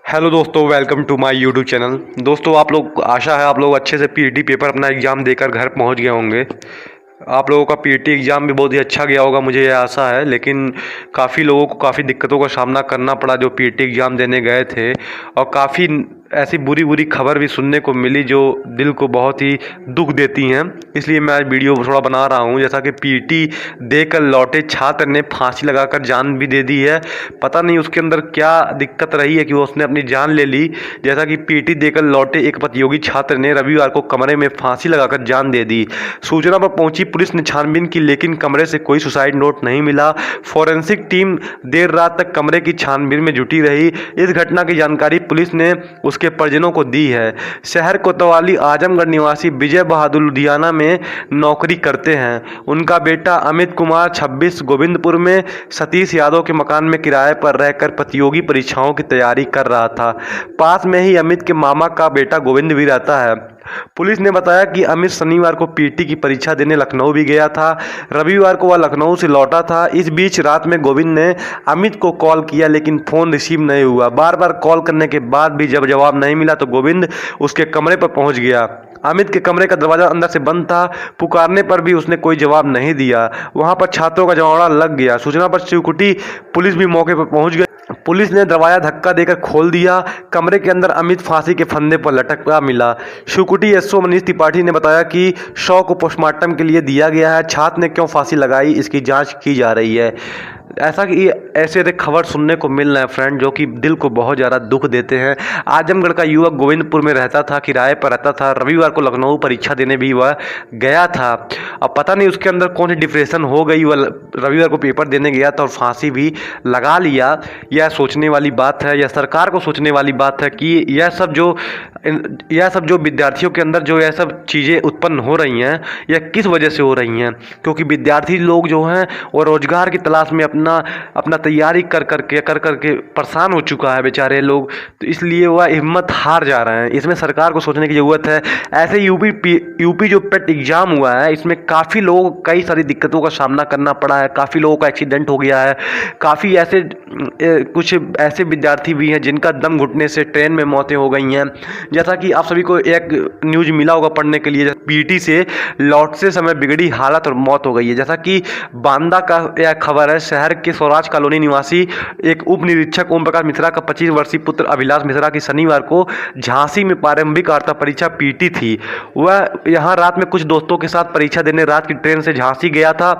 Hello दोस्तों, welcome to my YouTube channel. दोस्तों, आप लोग आशा है आप लोग अच्छे से पीटी पेपर अपना एग्ज़ाम देकर घर पहुंच गए होंगे। आप लोगों का पीटी एग्ज़ाम भी बहुत ही अच्छा गया होगा, मुझे ये आशा है। लेकिन काफ़ी लोगों को काफ़ी दिक्कतों का सामना करना पड़ा जो पीटी एग्ज़ाम देने गए थे, और काफ़ी ऐसी बुरी बुरी खबर भी सुनने को मिली जो दिल को बहुत ही दुख देती हैं। इसलिए मैं आज वीडियो थोड़ा बना रहा हूँ। जैसा कि पीटी देकर लौटे छात्र ने फांसी लगाकर जान भी दे दी है। पता नहीं उसके अंदर क्या दिक्कत रही है कि वो उसने अपनी जान ले ली। जैसा कि पीटी देकर लौटे एक प्रतियोगी छात्र ने रविवार को कमरे में फांसी लगाकर जान दे दी। सूचना पर पहुंची पुलिस ने छानबीन की, लेकिन कमरे से कोई सुसाइड नोट नहीं मिला। फोरेंसिक टीम देर रात तक कमरे की छानबीन में जुटी रही। इस घटना की जानकारी पुलिस ने उसके परिजनों को दी है। शहर कोतवाली आजमगढ़ निवासी विजय बहादुर लुधियाना में नौकरी करते हैं। उनका बेटा अमित कुमार 26 गोविंदपुर में सतीश यादव के मकान में किराए पर रहकर प्रतियोगी परीक्षाओं की तैयारी कर रहा था। पास में ही अमित के मामा का बेटा गोविंद भी रहता है। पुलिस ने बताया कि अमित शनिवार को पीटी की परीक्षा देने लखनऊ भी गया था। रविवार को वह लखनऊ से लौटा था। इस बीच रात में गोविंद ने अमित को कॉल किया, लेकिन फ़ोन रिसीव नहीं हुआ। बार बार कॉल करने के बाद भी जब जवाब नहीं मिला तो गोविंद उसके कमरे पर पहुंच गया। अमित के कमरे का दरवाजा अंदर से बंद था। पुकारने पर भी उसने कोई जवाब नहीं दिया। वहां पर छात्रों का जमावड़ा लग गया। सूचना पर चिरकुटी पुलिस भी मौके पर पहुंच गई। पुलिस ने दरवाजा धक्का देकर खोल दिया। कमरे के अंदर अमित फांसी के फंदे पर लटका मिला। शिवकुटी एसओ मनीष त्रिपाठी ने बताया कि शव को पोस्टमार्टम के लिए दिया गया है। छात्र ने क्यों फांसी लगाई, इसकी जांच की जा रही है। ऐसा कि ऐसे खबर सुनने को मिल रहे हैं फ्रेंड, जो कि दिल को बहुत ज़्यादा दुख देते हैं। आजमगढ़ का युवक गोविंदपुर में रहता था, किराए पर रहता था। रविवार को लखनऊ परीक्षा देने भी वह गया था। अब पता नहीं उसके अंदर कौन सी डिप्रेशन हो गई, वह रविवार को पेपर देने गया था और फांसी भी लगा लिया। यह सोचने वाली बात है, यह सरकार को सोचने वाली बात है कि यह सब जो विद्यार्थियों के अंदर जो यह सब चीज़ें उत्पन्न हो रही हैं, यह किस वजह से हो रही हैं। क्योंकि विद्यार्थी लोग जो हैं वो रोजगार की तलाश में अपना तैयारी कर करके परेशान हो चुका है बेचारे लोग, तो इसलिए वह हिम्मत हार जा रहे हैं। इसमें सरकार को सोचने की ज़रूरत है। ऐसे यूपी जो पेट एग्ज़ाम हुआ है, इसमें काफ़ी लोगों को कई सारी दिक्कतों का सामना करना पड़ा है। काफ़ी लोगों का एक्सीडेंट हो गया है। काफ़ी ऐसे कुछ ऐसे विद्यार्थी भी हैं जिनका दम घुटने से ट्रेन में मौतें हो गई हैं। जैसा कि आप सभी को एक न्यूज़ मिला होगा पढ़ने के लिए, पीटी से लौटते समय बिगड़ी हालत और मौत हो गई है। जैसा कि बांदा का यह खबर है। शहर के स्वराज कॉलोनी निवासी एक उप निरीक्षक ओम प्रकाश मिश्रा का 25 वर्षीय पुत्र अभिलाष मिश्रा की शनिवार को झांसी में प्रारंभिक वार्ता परीक्षा पीटी थी। वह यहां रात में कुछ दोस्तों के साथ परीक्षा देने रात की ट्रेन से झांसी गया था।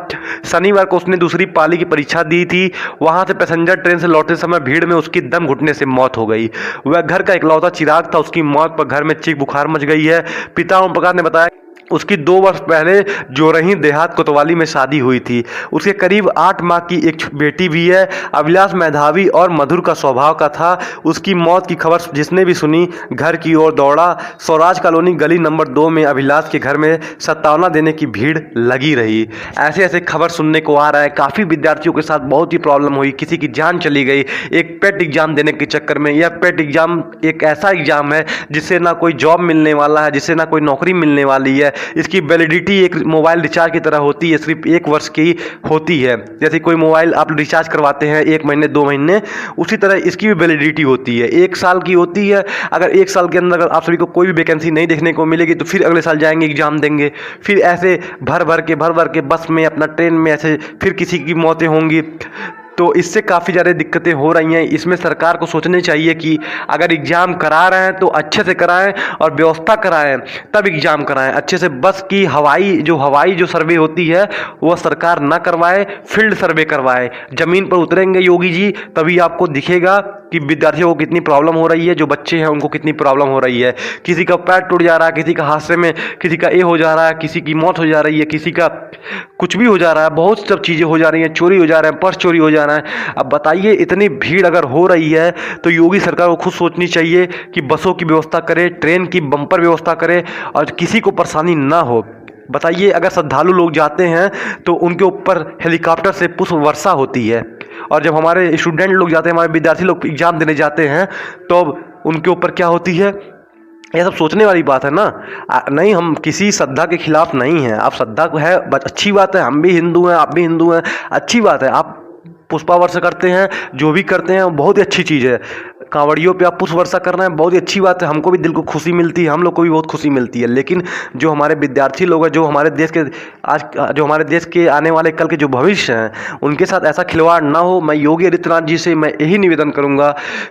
शनिवार को उसने दूसरी पाली की परीक्षा दी थी। वहां से पैसेंजर ट्रेन से लौटते समय भीड़ में उसकी दम घुटने से मौत हो गई। वह घर का इकलौता चिराग था। उसकी मौत पर घर में चीख बुखार मच गई है। पिता ओम प्रकाश ने बताया उसकी 2 वर्ष पहले जोरही देहात कोतवाली में शादी हुई थी। उसके करीब 8 माह की एक बेटी भी है। अभिलाष मेधावी और मधुर का स्वभाव का था। उसकी मौत की खबर जिसने भी सुनी घर की ओर दौड़ा। स्वराज कॉलोनी गली नंबर 2 में अभिलाष के घर में सत्तावना देने की भीड़ लगी रही। ऐसे ऐसे खबर सुनने को आ रहा है। काफ़ी विद्यार्थियों के साथ बहुत ही प्रॉब्लम हुई, किसी की जान चली गई एक पेट एग्जाम देने के चक्कर में। यह पेट एग्जाम एक ऐसा एग्जाम है जिससे ना कोई जॉब मिलने वाला है, जिससे ना कोई नौकरी मिलने वाली है। इसकी वैलिडिटी एक मोबाइल रिचार्ज की तरह होती है, सिर्फ 1 वर्ष की होती है। जैसे कोई मोबाइल आप रिचार्ज करवाते हैं 1 महीने 2 महीने, उसी तरह इसकी भी वैलिडिटी होती है, 1 साल की होती है। अगर 1 साल के अंदर अगर आप सभी को कोई भी वैकेंसी नहीं देखने को मिलेगी तो फिर अगले साल जाएंगे एग्जाम देंगे। फिर ऐसे भर भर के बस में अपना ट्रेन में ऐसे फिर किसी की मौतें होंगी। तो इससे काफ़ी ज़्यादा दिक्कतें हो रही हैं। इसमें सरकार को सोचना चाहिए कि अगर एग्ज़ाम करा रहे हैं तो अच्छे से कराएं और व्यवस्था कराएं, तब एग्ज़ाम कराएं अच्छे से। बस की हवाई जो सर्वे होती है वो सरकार ना करवाए, फील्ड सर्वे करवाए। ज़मीन पर उतरेंगे योगी जी तभी आपको दिखेगा कि विद्यार्थियों को कितनी प्रॉब्लम हो रही है, जो बच्चे हैं उनको कितनी प्रॉब्लम हो रही है। किसी का पैर टूट जा रहा है, किसी का हादसे में किसी का ये हो जा रहा है, किसी की मौत हो जा रही है, किसी का कुछ भी हो जा रहा है, बहुत सब चीज़ें हो जा रही हैं, चोरी हो जा रहे हैं, पर्स चोरी हो जा रहा है। अब बताइए इतनी भीड़ अगर हो रही है तो योगी सरकार को खुद सोचनी चाहिए कि बसों की व्यवस्था करे, ट्रेन की बम्पर व्यवस्था करे और किसी को परेशानी ना हो। बताइए अगर श्रद्धालु लोग जाते हैं तो उनके ऊपर हेलीकॉप्टर से पुष्प वर्षा होती है, और जब हमारे स्टूडेंट लोग जाते हैं, हमारे विद्यार्थी लोग एग्जाम देने जाते हैं तो उनके ऊपर क्या होती है। यह सब सोचने वाली बात है ना। नहीं, हम किसी श्रद्धा के खिलाफ नहीं हैं। आप श्रद्धा है अच्छी बात है, हम भी हिंदू हैं, आप भी हिंदू हैं, अच्छी बात है। आप पुष्पा वर्ष करते हैं, जो भी करते हैं बहुत ही अच्छी चीज़ है। कांवड़ियों पे आप पुष्प वर्षा कर रहे हैं, बहुत ही अच्छी बात है, हमको भी दिल को खुशी मिलती है, हम लोग को भी बहुत खुशी मिलती है। लेकिन जो हमारे विद्यार्थी लोग हैं, जो हमारे देश के जो हमारे देश के आने वाले कल के जो भविष्य हैं, उनके साथ ऐसा खिलवाड़ ना हो। मैं योगी आदित्यनाथ जी से मैं यही निवेदन करूंगा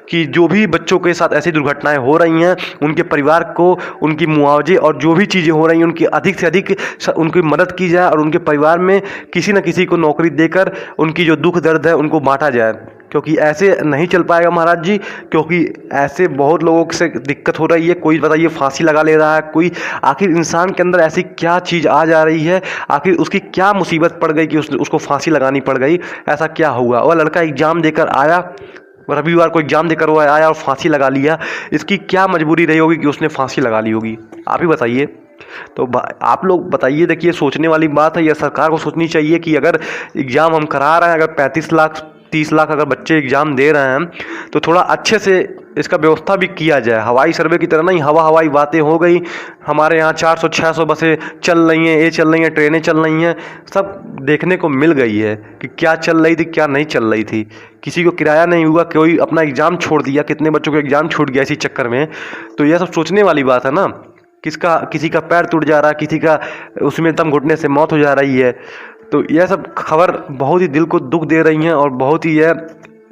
कि जो भी बच्चों के साथ ऐसी दुर्घटनाएं हो रही हैं, उनके परिवार को उनकी मुआवजे और जो भी चीज़ें हो रही हैं उनकी अधिक से अधिक उनकी मदद की जाए और उनके परिवार में किसी न किसी को नौकरी देकर उनकी जो दुख दर्द है उनको बांटा जाए। क्योंकि ऐसे नहीं चल पाएगा महाराज जी, क्योंकि ऐसे बहुत लोगों से दिक्कत हो रही है। कोई बताइए फांसी लगा ले रहा है, कोई आखिर इंसान के अंदर ऐसी क्या चीज़ आ जा रही है, आखिर उसकी क्या मुसीबत पड़ गई कि उसको फांसी लगानी पड़ गई। ऐसा क्या हुआ? वह लड़का एग्ज़ाम देकर आया, रविवार को एग्ज़ाम देकर वो आया और फांसी लगा लिया। इसकी क्या मजबूरी रही होगी कि उसने फांसी लगा ली होगी? आप ही बताइए। तो आप लोग बताइए। देखिए, सोचने वाली बात है, यह सरकार को सोचनी चाहिए कि अगर एग्ज़ाम हम करा रहे हैं, अगर 35 लाख 30 लाख अगर बच्चे एग्ज़ाम दे रहे हैं, तो थोड़ा अच्छे से इसका व्यवस्था भी किया जाए। हवाई सर्वे की तरह नहीं हवाई बातें हो गई। हमारे यहाँ 400-600 बसें चल रही हैं, ये चल रही हैं, ट्रेनें चल रही हैं, सब देखने को मिल गई है कि क्या चल रही थी क्या नहीं चल रही थी। किसी को किराया नहीं हुआ, कोई अपना एग्ज़ाम छोड़ दिया, कितने बच्चों का एग्ज़ाम छूट गया इसी चक्कर में। तो यह सब सोचने वाली बात है ना। किसी का पैर टूट जा रहा है, किसी का उसमें दम घुटने से मौत हो जा रही है। तो यह सब खबर बहुत ही दिल को दुख दे रही हैं और बहुत ही यह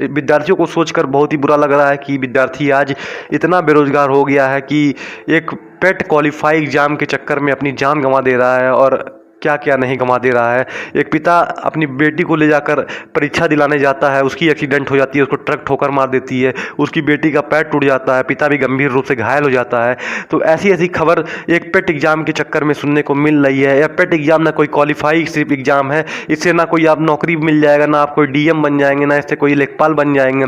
विद्यार्थियों को सोचकर बहुत ही बुरा लग रहा है कि विद्यार्थी आज इतना बेरोजगार हो गया है कि एक पेट क्वालिफाई एग्ज़ाम के चक्कर में अपनी जान गंवा दे रहा है और क्या क्या नहीं गंवा दे रहा है। एक पिता अपनी बेटी को ले जाकर परीक्षा दिलाने जाता है, उसकी एक्सीडेंट हो जाती है, उसको ट्रक ठोकर मार देती है, उसकी बेटी का पैर टूट जाता है, पिता भी गंभीर रूप से घायल हो जाता है। तो ऐसी ऐसी खबर एक पेट एग्ज़ाम के चक्कर में सुनने को मिल रही है। यह पेट एग्ज़ाम ना कोई क्वालिफाई सिर्फ एग्ज़ाम है, इससे ना कोई आप नौकरी मिल जाएगा, ना आप कोई डीएम बन जाएंगे, ना इससे कोई लेखपाल बन जाएंगे।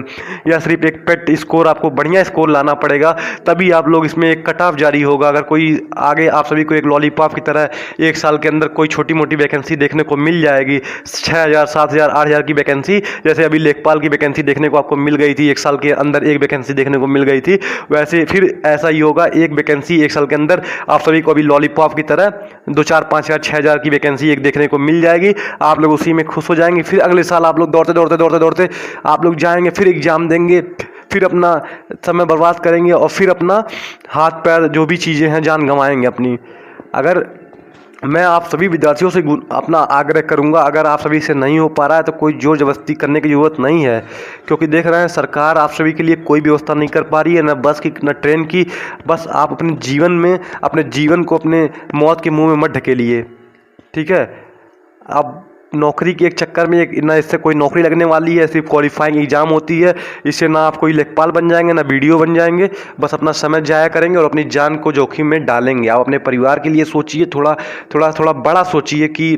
यह सिर्फ एक पेट स्कोर, आपको बढ़िया स्कोर लाना पड़ेगा, तभी आप लोग इसमें एक कट ऑफ जारी होगा। अगर कोई आगे आप सभी को एक लॉलीपॉप की तरह 1 साल के अंदर कोई छोटी मोटी वैकेंसी देखने को मिल जाएगी, 6,000 7,000 8,000 की वैकेंसी, जैसे अभी लेखपाल की वैकेंसी देखने को आपको मिल गई थी, 1 साल के अंदर एक वैकेंसी देखने को मिल गई थी, वैसे फिर ऐसा ही होगा, एक वैकेंसी 1 साल के अंदर आप सभी को अभी लॉलीपॉप की तरह 2,000 5,000 6,000 की वैकेंसी एक देखने को मिल जाएगी। आप लोग उसी में खुश हो जाएंगे। फिर अगले साल आप लोग दौड़ते आप लोग जाएंगे, फिर एग्जाम देंगे, फिर अपना समय बर्बाद करेंगे और फिर अपना हाथ पैर जो भी चीज़ें हैं जान गंवाएंगे अपनी। अगर मैं आप सभी विद्यार्थियों से अपना आग्रह करूंगा, अगर आप सभी से नहीं हो पा रहा है तो कोई जोर जबरदस्ती करने की ज़रूरत नहीं है, क्योंकि देख रहे हैं सरकार आप सभी के लिए कोई व्यवस्था नहीं कर पा रही है, न बस की न ट्रेन की। बस आप अपने जीवन में अपने जीवन को अपने मौत के मुंह में मत ढकेलिए, ठीक है। अब नौकरी के एक चक्कर में ना इससे कोई नौकरी लगने वाली है, सिर्फ क्वालिफाइंग एग्ज़ाम होती है, इससे ना आप कोई लेखपाल बन जाएंगे ना वीडियो बन जाएंगे, बस अपना समय जाया करेंगे और अपनी जान को जोखिम में डालेंगे। आप अपने परिवार के लिए सोचिए, थोड़ा बड़ा सोचिए कि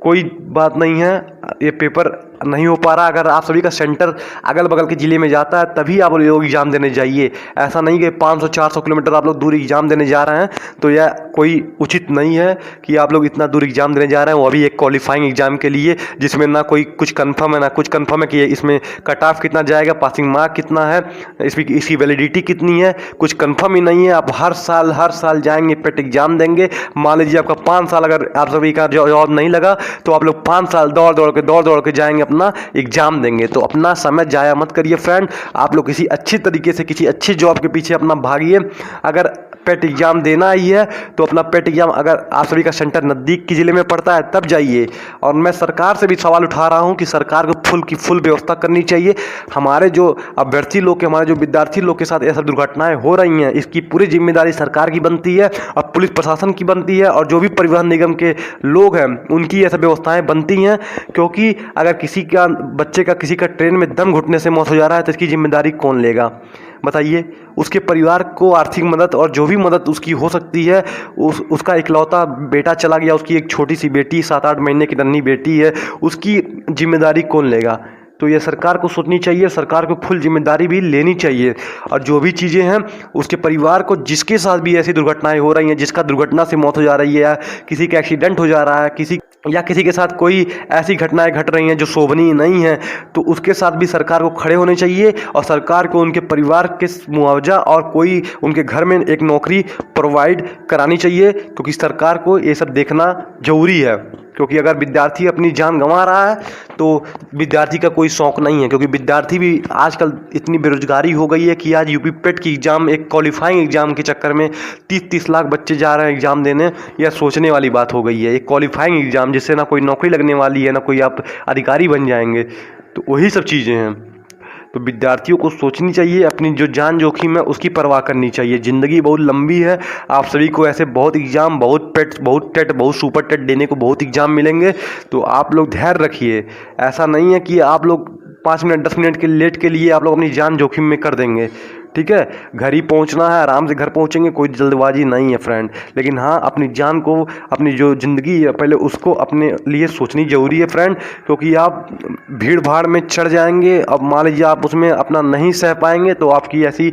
कोई बात नहीं है, ये पेपर नहीं हो पा रहा। अगर आप सभी का सेंटर अगल बगल के ज़िले में जाता है तभी आप लोग एग्ज़ाम देने जाइए। ऐसा नहीं कि 500-400 किलोमीटर आप लोग दूर एग्ज़ाम देने जा रहे हैं, तो यह कोई उचित नहीं है कि आप लोग इतना दूर एग्ज़ाम देने जा रहे हैं, वो अभी एक क्वालिफाइंग एग्ज़ाम के लिए, जिसमें ना कोई कुछ कन्फर्म है ना कुछ कन्फर्म है कि इसमें कट ऑफ कितना जाएगा, पासिंग मार्क कितना है, इसकी वैलिडिटी कितनी है, कुछ कन्फर्म ही नहीं है। आप हर साल जाएंगे, पेट एग्ज़ाम देंगे। मान लीजिए आपका 5 साल अगर आप सभी का जॉब नहीं लगा तो आप लोग 5 साल दौड़ के जाएंगे, अपना एग्जाम देंगे। तो अपना समय जाया मत करिए फ्रेंड, आप लोग किसी अच्छी तरीके से किसी अच्छी जॉब के पीछे अपना भागिए। अगर पेट एग्जाम देना ही है तो अपना पेट एग्जाम, अगर आप सभी का सेंटर नज़दीक के ज़िले में पड़ता है तब जाइए। और मैं सरकार से भी सवाल उठा रहा हूं कि सरकार को फुल व्यवस्था करनी चाहिए। हमारे जो अभ्यर्थी लोग के, हमारे जो विद्यार्थी लोग के साथ ऐसा दुर्घटनाएं हो रही हैं, इसकी पूरी जिम्मेदारी सरकार की बनती है और पुलिस प्रशासन की बनती है और जो भी परिवहन निगम के लोग हैं उनकी ऐसा व्यवस्थाएं बनती हैं। क्योंकि अगर किसी का बच्चे का किसी का ट्रेन में दम घुटने से मौत हो जा रहा है तो इसकी जिम्मेदारी कौन लेगा बताइए। उसके परिवार को आर्थिक मदद और जो भी मदद उसकी हो सकती है, उसका इकलौता बेटा चला गया, उसकी एक छोटी सी बेटी 7-8 महीने की नन्ही बेटी है, उसकी जिम्मेदारी कौन लेगा। तो ये सरकार को सोचनी चाहिए, सरकार को फुल जिम्मेदारी भी लेनी चाहिए। और जो भी चीज़ें हैं उसके परिवार को, जिसके साथ भी ऐसी दुर्घटनाएं हो रही हैं, जिसका दुर्घटना से मौत हो जा रही है या किसी का एक्सीडेंट हो जा रहा है, किसी के साथ कोई ऐसी घटनाएं घट रही हैं जो शोभनीय नहीं है, तो उसके साथ भी सरकार को खड़े होने चाहिए और सरकार को उनके परिवार के मुआवजा और कोई उनके घर में एक नौकरी प्रोवाइड करानी चाहिए। क्योंकि सरकार को ये सब देखना ज़रूरी है, क्योंकि अगर विद्यार्थी अपनी जान गंवा रहा है तो विद्यार्थी का कोई शौक़ नहीं है, क्योंकि विद्यार्थी भी आजकल इतनी बेरोजगारी हो गई है कि आज यूपी पेट की एग्ज़ाम, एक क्वालिफाइंग एग्ज़ाम के चक्कर में 30-30 लाख बच्चे जा रहे हैं एग्ज़ाम देने। यह सोचने वाली बात हो गई है। एक क्वालिफाइंग एग्ज़ाम जिससे ना कोई नौकरी लगने वाली है, ना कोई आप अधिकारी बन जाएंगे, तो वही सब चीज़ें हैं। तो विद्यार्थियों को सोचनी चाहिए, अपनी जो जान जोखिम है उसकी परवाह करनी चाहिए। ज़िंदगी बहुत लंबी है, आप सभी को ऐसे बहुत एग्ज़ाम, बहुत पेट, बहुत टेट, बहुत सुपर टेट देने को बहुत एग्ज़ाम मिलेंगे। तो आप लोग धैर्य रखिए। ऐसा नहीं है कि आप लोग 5 मिनट 10 मिनट के लेट के लिए आप लोग अपनी जान जोखिम में कर देंगे। ठीक है, घर ही पहुंचना है, आराम से घर पहुंचेंगे, कोई जल्दबाजी नहीं है फ्रेंड। लेकिन हाँ, अपनी जान को, अपनी जो ज़िंदगी है पहले उसको अपने लिए सोचनी ज़रूरी है फ्रेंड। क्योंकि आप भीड़ भाड़ में चढ़ जाएंगे, अब मान लीजिए आप उसमें अपना नहीं सह पाएंगे तो आपकी ऐसी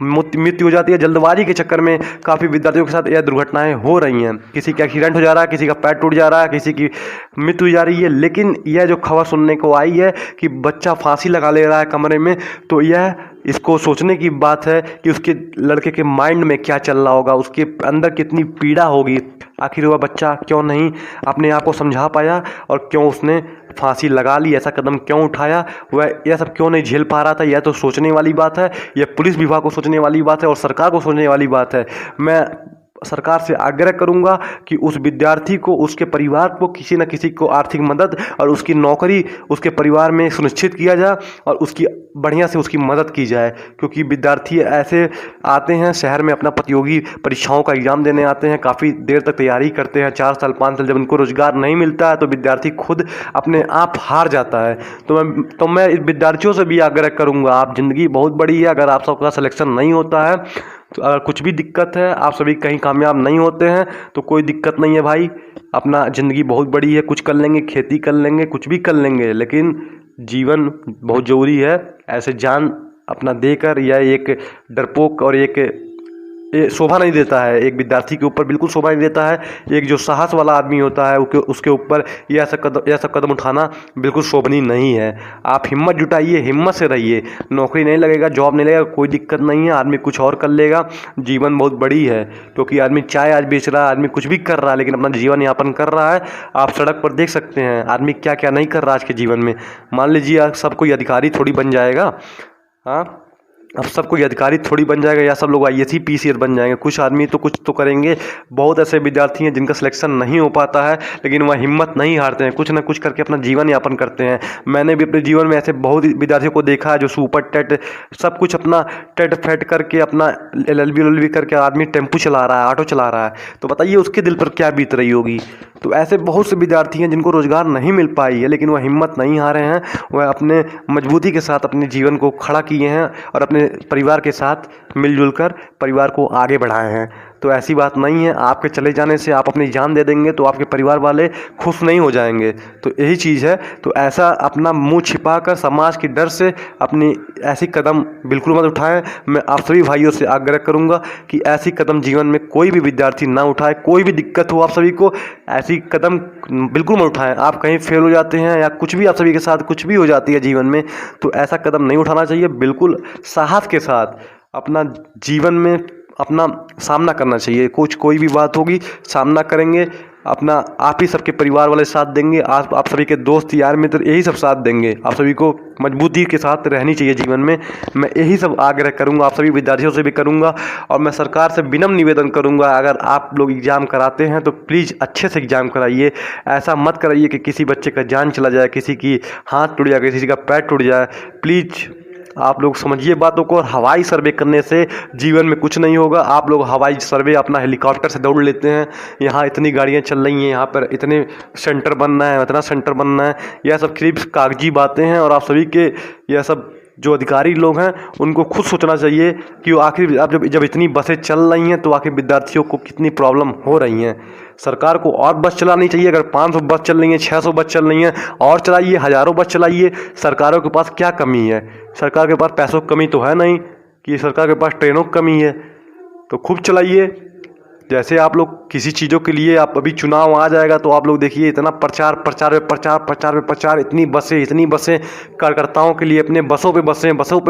मृत्यु हो जाती है। जल्दबाजी के चक्कर में काफ़ी विद्यार्थियों के साथ यह दुर्घटनाएं हो रही हैं। किसी का एक्सीडेंट हो जा रहा है, किसी का पैर टूट जा रहा है, किसी की मृत्यु हो जा रही है। लेकिन यह जो खबर सुनने को आई है कि बच्चा फांसी लगा ले रहा है कमरे में, तो यह इसको सोचने की बात है कि उसके लड़के के माइंड में क्या चल रहा होगा, उसके अंदर कितनी पीड़ा होगी। आखिर वह बच्चा क्यों नहीं अपने आप को समझा पाया और क्यों उसने फांसी लगा ली, ऐसा कदम क्यों उठाया, वह यह सब क्यों नहीं झेल पा रहा था। यह तो सोचने वाली बात है, यह पुलिस विभाग को सोचने वाली बात है और सरकार को सोचने वाली बात है। मैं सरकार से आग्रह करूंगा कि उस विद्यार्थी को, उसके परिवार को किसी न किसी को आर्थिक मदद और उसकी नौकरी उसके परिवार में सुनिश्चित किया जाए और उसकी बढ़िया से उसकी मदद की जाए। क्योंकि विद्यार्थी ऐसे आते हैं शहर में, अपना प्रतियोगी परीक्षाओं का एग्ज़ाम देने आते हैं, काफ़ी देर तक तैयारी करते हैं, 4 साल 5 साल, जब उनको रोज़गार नहीं मिलता है तो विद्यार्थी खुद अपने आप हार जाता है। तो मैं इस विद्यार्थियों से भी आग्रह करूँगा, आप ज़िंदगी बहुत बड़ी है। अगर आप सबका सिलेक्शन नहीं होता है, तो अगर कुछ भी दिक्कत है, आप सभी कहीं कामयाब नहीं होते हैं, तो कोई दिक्कत नहीं है भाई। अपना ज़िंदगी बहुत बड़ी है, कुछ कर लेंगे, खेती कर लेंगे, कुछ भी कर लेंगे, लेकिन जीवन बहुत ज़रूरी है। ऐसे जान अपना देकर यह एक डरपोक और एक ये शोभा नहीं देता है, एक विद्यार्थी के ऊपर बिल्कुल शोभा नहीं देता है। एक जो साहस वाला आदमी होता है उसके ऊपर यह सब कदम उठाना बिल्कुल शोभनीय नहीं है। आप हिम्मत जुटाइए, हिम्मत से रहिए। नौकरी नहीं लगेगा, जॉब नहीं लगेगा, कोई दिक्कत नहीं है, आदमी कुछ और कर लेगा। जीवन बहुत बड़ी है, क्योंकि आदमी चाय आज बेच रहा है, आदमी कुछ भी कर रहा है, लेकिन अपना जीवन यापन कर रहा है। आप सड़क पर देख सकते हैं आदमी क्या क्या नहीं कर रहा आज के जीवन में। मान लीजिए सब कोई अधिकारी थोड़ी बन जाएगा, हाँ, अब सब कोई अधिकारी थोड़ी बन जाएगा या सब लोग IAS PCS बन जाएंगे। कुछ आदमी तो कुछ तो करेंगे। बहुत ऐसे विद्यार्थी हैं जिनका सिलेक्शन नहीं हो पाता है, लेकिन वह हिम्मत नहीं हारते हैं, कुछ ना कुछ करके अपना जीवन यापन करते हैं। मैंने भी अपने जीवन में ऐसे बहुत विद्यार्थियों को देखा है जो सुपर टेट सब कुछ अपना टेट फेट करके, अपना LLB करके आदमी टेम्पू चला रहा है, ऑटो चला रहा है। तो बताइए उसके दिल पर क्या बीत रही होगी। तो ऐसे बहुत से विद्यार्थी हैं जिनको रोज़गार नहीं मिल पाई है, लेकिन वह हिम्मत नहीं हारे हैं। वह अपने मजबूती के साथ अपने जीवन को खड़ा किए हैं और अपने परिवार के साथ मिलजुल कर परिवार को आगे बढ़ाए हैं। तो ऐसी बात नहीं है आपके चले जाने से आप अपनी जान दे देंगे तो आपके परिवार वाले खुश नहीं हो जाएंगे। तो यही चीज़ है। तो ऐसा अपना मुंह छिपाकर समाज के डर से अपनी ऐसी कदम बिल्कुल मत उठाएं। मैं आप सभी भाइयों से आग्रह करूंगा कि ऐसी कदम जीवन में कोई भी विद्यार्थी ना उठाए। कोई भी दिक्कत हो आप सभी को, ऐसी कदम बिल्कुल मत उठाएं। आप कहीं फेल हो जाते हैं या कुछ भी आप सभी के साथ कुछ भी हो जाती है जीवन में, तो ऐसा कदम नहीं उठाना चाहिए। बिल्कुल साहस के साथ अपना जीवन में अपना सामना करना चाहिए। कोई भी बात होगी सामना करेंगे, अपना आप ही सबके परिवार वाले साथ देंगे, आप सभी के दोस्त यार मित्र यही सब साथ देंगे। आप सभी को मजबूती के साथ रहनी चाहिए जीवन में। मैं यही सब आग्रह करूंगा, आप सभी विद्यार्थियों से भी करूंगा और मैं सरकार से विनम्र निवेदन करूंगा, अगर आप लोग एग्ज़ाम कराते हैं तो प्लीज़ अच्छे से एग्ज़ाम कराइए। ऐसा मत कराइए कि किसी बच्चे का जान चला जाए, किसी की हाथ टूट जाए, किसी का पैर टूट जाए। प्लीज़ आप लोग समझिए बातों को। और हवाई सर्वे करने से जीवन में कुछ नहीं होगा। आप लोग हवाई सर्वे अपना हेलीकॉप्टर से दौड़ लेते हैं, यहाँ इतनी गाड़ियाँ चल रही हैं, यहाँ पर इतने सेंटर बनना है, इतना सेंटर बनना है, यह सब सिर्फ कागजी बातें हैं। और आप सभी के यह सब जो अधिकारी लोग हैं उनको खुद सोचना चाहिए कि वो आखिर अब जब इतनी बसें चल रही हैं तो आखिर विद्यार्थियों को कितनी प्रॉब्लम हो रही हैं। सरकार को और बस चलानी चाहिए। अगर 500 बस चल रही हैं, 600 बस चल रही हैं, और चलाइए, हज़ारों बस चलाइए। सरकारों के पास क्या कमी है? सरकार के पास पैसों की कमी तो है नहीं कि सरकार के पास ट्रेनों की कमी है। तो खूब चलाइए। जैसे आप लोग किसी चीज़ों के लिए, आप अभी चुनाव आ जाएगा तो आप लोग देखिए इतना प्रचार, इतनी बसें कार्यकर्ताओं के लिए, अपने बसों पे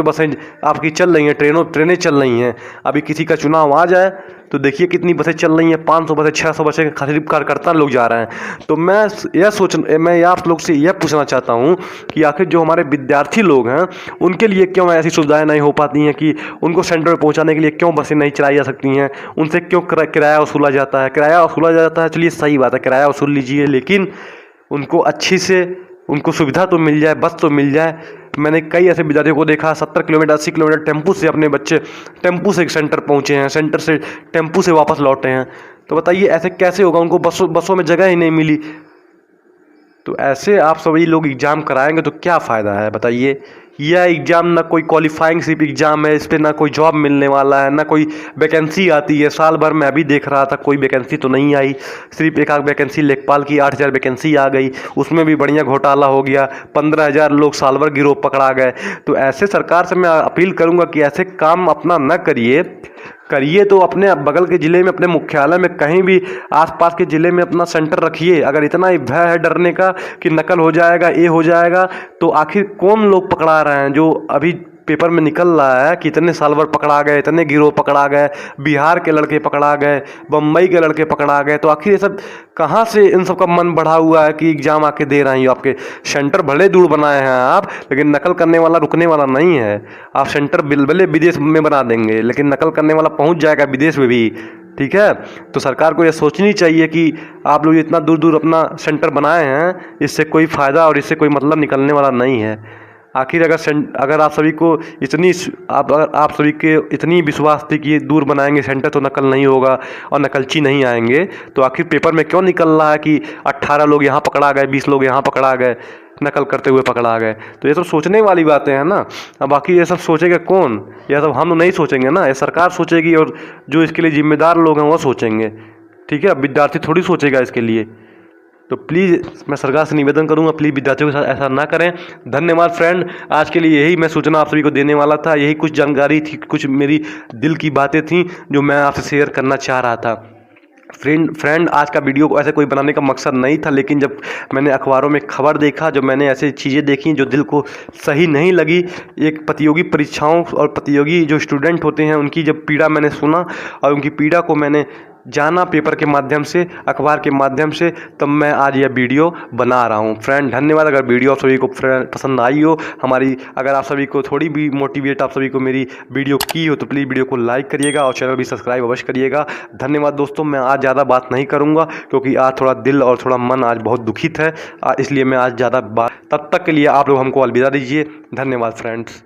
बसें आपकी चल रही हैं, ट्रेनें चल रही हैं। अभी किसी का चुनाव आ जाए तो देखिए कितनी बसें चल रही हैं, 500 बसें 600 बसें सिर्फ कार्यकर्ता लोग जा रहे हैं। तो मैं आप लोग से यह पूछना चाहता हूँ कि आखिर जो हमारे विद्यार्थी लोग हैं उनके लिए क्यों ऐसी सुविधाएं नहीं हो पाती हैं कि उनको सेंटर पर पहुँचाने के लिए क्यों बसें नहीं चलाई जा सकती हैं, उनसे क्यों किराया वसूला जाता है। किराया वसूला जाता है, चलिए सही बात है, किराया वसूल लीजिए, लेकिन उनको अच्छी से उनको सुविधा तो मिल जाए, बस तो मिल जाए। मैंने कई ऐसे विद्यार्थियों को देखा 70 किलोमीटर 80 किलोमीटर टेम्पू से अपने बच्चे टेम्पू से एक सेंटर पहुँचे हैं, सेंटर से टेम्पू से वापस लौटे हैं। तो बताइए ऐसे कैसे होगा, उनको बसों में जगह ही नहीं मिली। तो ऐसे आप सभी लोग एग्ज़ाम कराएंगे तो क्या फ़ायदा है बताइए। यह एग्ज़ाम ना कोई क्वालिफाइंग सिर्फ एग्ज़ाम है, इस पर ना कोई जॉब मिलने वाला है, ना कोई वैकेंसी आती है। साल भर मैं अभी देख रहा था कोई वैकेंसी तो नहीं आई, सिर्फ एक आध वैकेंसी लेखपाल की 8000 वैकेंसी आ गई, उसमें भी बढ़िया घोटाला हो गया, 15000 लोग साल भर गिरोह पकड़ा गए। तो ऐसे सरकार से मैं अपील करूँगा कि ऐसे काम अपना न करिए तो अपने बगल के ज़िले में, अपने मुख्यालय में, कहीं भी आसपास के ज़िले में अपना सेंटर रखिए। अगर इतना ही भय है डरने का कि नकल हो जाएगा, ये हो जाएगा, तो आखिर कौन लोग पकड़ा रहे हैं। जो अभी पेपर में निकल रहा है कि इतने साल भर पकड़ा गए, इतने गिरोह पकड़ा गए, बिहार के लड़के पकड़ा गए, बम्बई के लड़के पकड़ा गए, तो आखिर ये सब कहाँ से इन सब का मन बढ़ा हुआ है कि एग्ज़ाम आके दे रहे हैं। आपके सेंटर भले दूर बनाए हैं आप, लेकिन नकल करने वाला रुकने वाला नहीं है। आप सेंटर भले विदेश में बना देंगे, लेकिन नकल करने वाला पहुँच जाएगा विदेश में भी। ठीक है, तो सरकार को यह सोचनी चाहिए कि आप लोग इतना दूर दूर अपना सेंटर बनाए हैं, इससे कोई फ़ायदा और इससे कोई मतलब निकलने वाला नहीं है। आखिर अगर आप सभी को आप सभी के इतनी विश्वास थी कि दूर बनाएंगे सेंटर तो नकल नहीं होगा और नकलची नहीं आएंगे, तो आखिर पेपर में क्यों निकल रहा है कि 18 लोग यहाँ पकड़ा गए, 20 लोग यहाँ पकड़ा गए, नकल करते हुए पकड़ा गए। तो ये सब सोचने वाली बातें हैं ना। अब बाकी ये सब सोचेगा कौन, यह सब हम तो नहीं सोचेंगे ना, ये सरकार सोचेगी और जो इसके लिए जिम्मेदार लोग हैं वो सोचेंगे। ठीक है, विद्यार्थी थोड़ी सोचेगा इसके लिए। तो प्लीज़ मैं सरकार से निवेदन करूंगा, प्लीज़ विद्यार्थियों के साथ ऐसा ना करें। धन्यवाद फ्रेंड, आज के लिए यही मैं सूचना आप सभी को देने वाला था। यही कुछ जानकारी थी, कुछ मेरी दिल की बातें थी जो मैं आपसे शेयर करना चाह रहा था। फ्रेंड आज का वीडियो को ऐसे कोई बनाने का मकसद नहीं था, लेकिन जब मैंने अखबारों में खबर देखा, जब मैंने ऐसी चीज़ें देखी जो दिल को सही नहीं लगी, एक प्रतियोगी परीक्षाओं और प्रतियोगी जो स्टूडेंट होते हैं उनकी जब पीड़ा मैंने सुना और उनकी पीड़ा को मैंने जाना पेपर के माध्यम से, अखबार के माध्यम से, तब मैं आज यह वीडियो बना रहा हूँ। फ्रेंड धन्यवाद। अगर वीडियो आप सभी को पसंद आई हो हमारी, अगर आप सभी को थोड़ी भी मोटिवेट आप सभी को मेरी वीडियो की हो, तो प्लीज़ वीडियो को लाइक करिएगा और चैनल भी सब्सक्राइब अवश्य करिएगा। धन्यवाद दोस्तों। मैं आज ज़्यादा बात नहीं करूँगा क्योंकि आज थोड़ा दिल और थोड़ा मन आज बहुत दुखित है, इसलिए मैं आज ज़्यादा बात, तब तक के लिए आप लोग हमको अलविदा दीजिए। धन्यवाद फ्रेंड्स।